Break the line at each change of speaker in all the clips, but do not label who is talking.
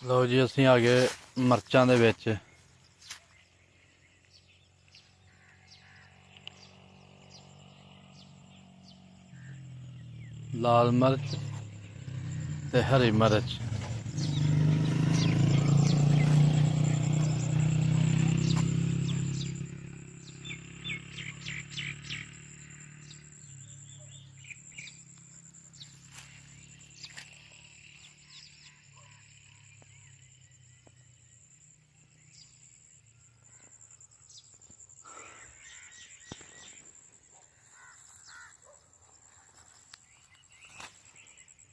ਲਓ ਜੀ ਅਸੀਂ ਆ ਗਏ ਮਿਰਚਾਂ ਦੇ ਵਿੱਚ। ਲਾਲ ਮਿਰਚ ਤੇ ਹਰੀ ਮਿਰਚ।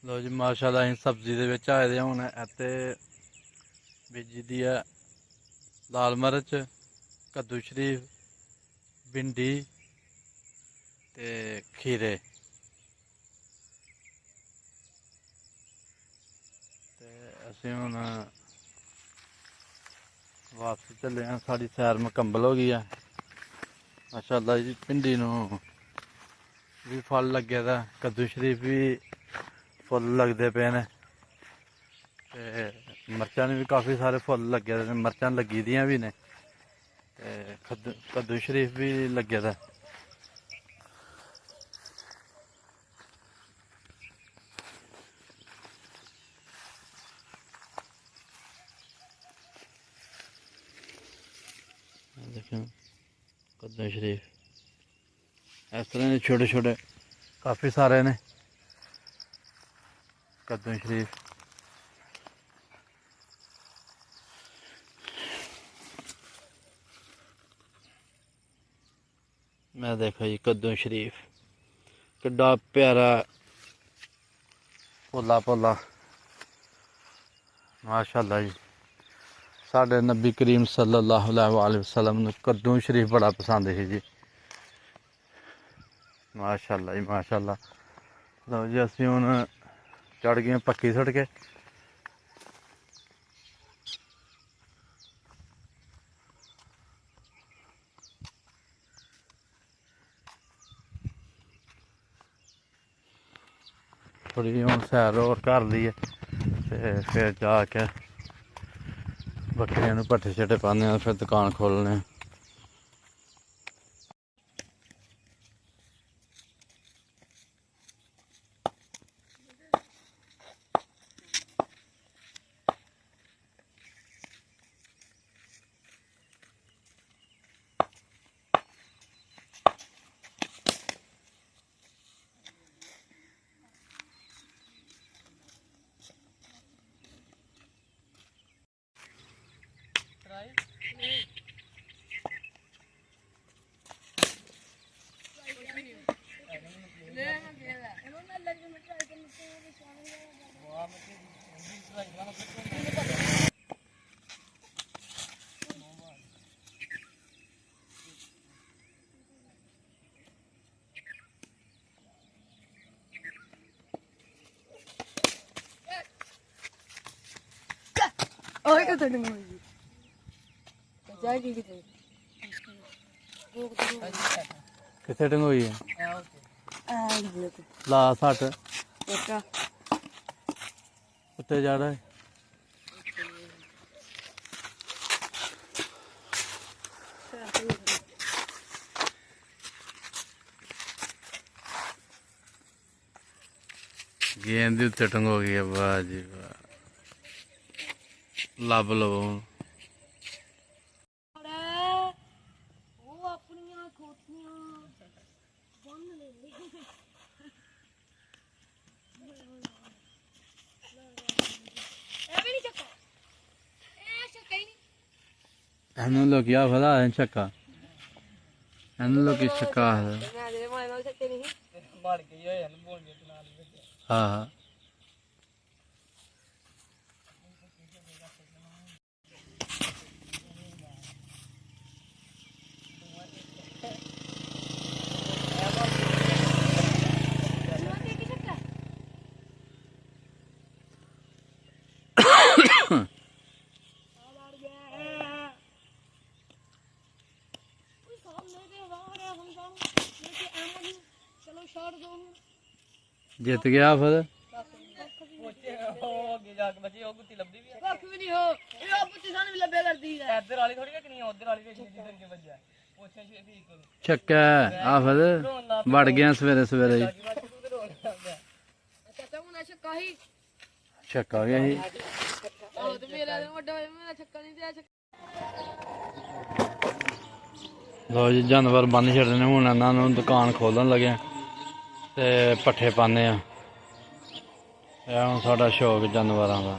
ਲਓ ਜੀ ਮਾਸ਼ਾਅੱਲਾ ਅਸੀਂ ਸਬਜ਼ੀ ਦੇ ਵਿੱਚ ਆਏ ਦੇ ਹੁਣ। ਇੱਥੇ ਬੀਜੀ ਦੀ ਹੈ ਲਾਲ ਮਿਰਚ, ਕੱਦੂ ਸ਼ਰੀਫ, ਭਿੰਡੀ ਤੇ ਖੀਰੇ। ਤੇ ਅਸੀਂ ਹੁਣ ਵਾਪਸ ਚੱਲੇ ਹਾਂ। ਸਾਡੀ ਸੈਰ ਮੁਕੰਮਲ ਹੋ ਗਈ ਹੈ ਮਾਸ਼ਾਅੱਲਾ ਜੀ। ਭਿੰਡੀ ਨੂੰ ਵੀ ਫਲ ਲੱਗਿਆ ਦਾ, ਕੱਦੂ ਸ਼ਰੀਫ ਵੀ ਫੁੱਲ ਲੱਗਦੇ ਪਏ ਨੇ ਤੇ ਮਿਰਚਾਂ ਨੂੰ ਵੀ ਕਾਫੀ ਸਾਰੇ ਫੁੱਲ ਲੱਗੇ ਨੇ। ਮਿਰਚਾਂ ਲੱਗੀ ਦੀਆਂ ਵੀ ਨੇ ਤੇ ਕੱਦੂ ਸ਼ਰੀਫ ਵੀ ਲੱਗਿਆ ਦਾ। ਦੇਖੋ ਕੱਦੂ ਸ਼ਰੀਫ ਇਸ ਤਰ੍ਹਾਂ ਦੇ ਛੋਟੇ ਛੋਟੇ ਕਾਫੀ ਸਾਰੇ ਨੇ ਕੱਦੂ ਸ਼ਰੀਫ। मैं देखो जी कद्दू शरीफ किड्डा प्यारा पोला पोला माशाअल्लाह जी। साढ़े नबी करीम सल्लल्लाहु अलैहि वसल्लम नूं कद्दू शरीफ बड़ा पसंद है जी। माशाअल्लाह जी माशाअल्लाह। लो जी असीं हुण चढ़ गए पक्की सड़के। थोड़ी हूँ सैर और कर ली है तो फिर जाके बकरियां पट्ठे शट्ठे पाने फिर दुकान खोलने।
Ôi cái thằng ngồi gì? Cái trái đi cái gì?
किथे टंगोई है
ये तो
ला सट
क्या?
उत्ते जा रहा है। गेंद भी उत्ते टंगो गई है। वाह जी वाह। लब लो ਇਹਨੂੰ ਲੋਕਿਆ ਫਦਾ ਹੈ ਚੱਕਾ। ਇਹਨੂੰ ਲੋਕੀ ਚੱਕਾ ਹੈ। ਹਾਂ ਹਾਂ जित गया फिर
ਬੱਚੇ ਉਹ ਗੁੱਤੀ ਲੱਭਦੀ ਵੀ ਆ
ਕੱਖ ਵੀ ਨਹੀਂ ਹੋ ਇਹ ਉਹ ਪੁੱਤੀ ਸਾਨੂੰ ਵੀ ਲੱਭਿਆ ਕਰਦੀ ਹੈ
ਇੱਧਰ ਵਾਲੀ ਥੋੜੀ ਰੱਖਣੀ ਆ ਉਧਰ ਵਾਲੀ ਵੇਖੀ ਜਿੱਧਰ ਕੇ ਵੱਜਿਆ ਪੁੱਛਿਆ ਸੀ ਠੀਕ ਕਰੋ
ਚੱਕਾ ਆ ਫਿਰ ਵੜ ਗਿਆ ਸਵੇਰੇ ਸਵੇਰੇ ਹੀ
ਤੂੰ ਤੇ ਰੋਣ ਲੱਗ ਪਿਆ
ਚਾਚਾ ਹੁਣ ਛੱਕਾ ਹੀ
ਛੱਕਾ ਗਿਆ ਸੀ
ਉਹ ਤੇ ਮੇਰਾ ਵੱਡਾ ਹੋਇਆ ਮੇਰਾ ਛੱਕਾ ਨਹੀਂ ਤੇ
ਲੋ ਜੀ ਜਾਨਵਰ ਬੰਨ ਛੱਡਦੇ ਨੇ ਹੁਣ ਇਹਨਾਂ ਨੂੰ ਦੁਕਾਨ ਖੋਲਣ ਲੱਗੇ ਤੇ ਪੱਠੇ ਪਾਉਂਦੇ ਆ ਇਹ ਹੁਣ ਸਾਡਾ ਸ਼ੌਕ ਜਾਨਵਰਾਂ ਦਾ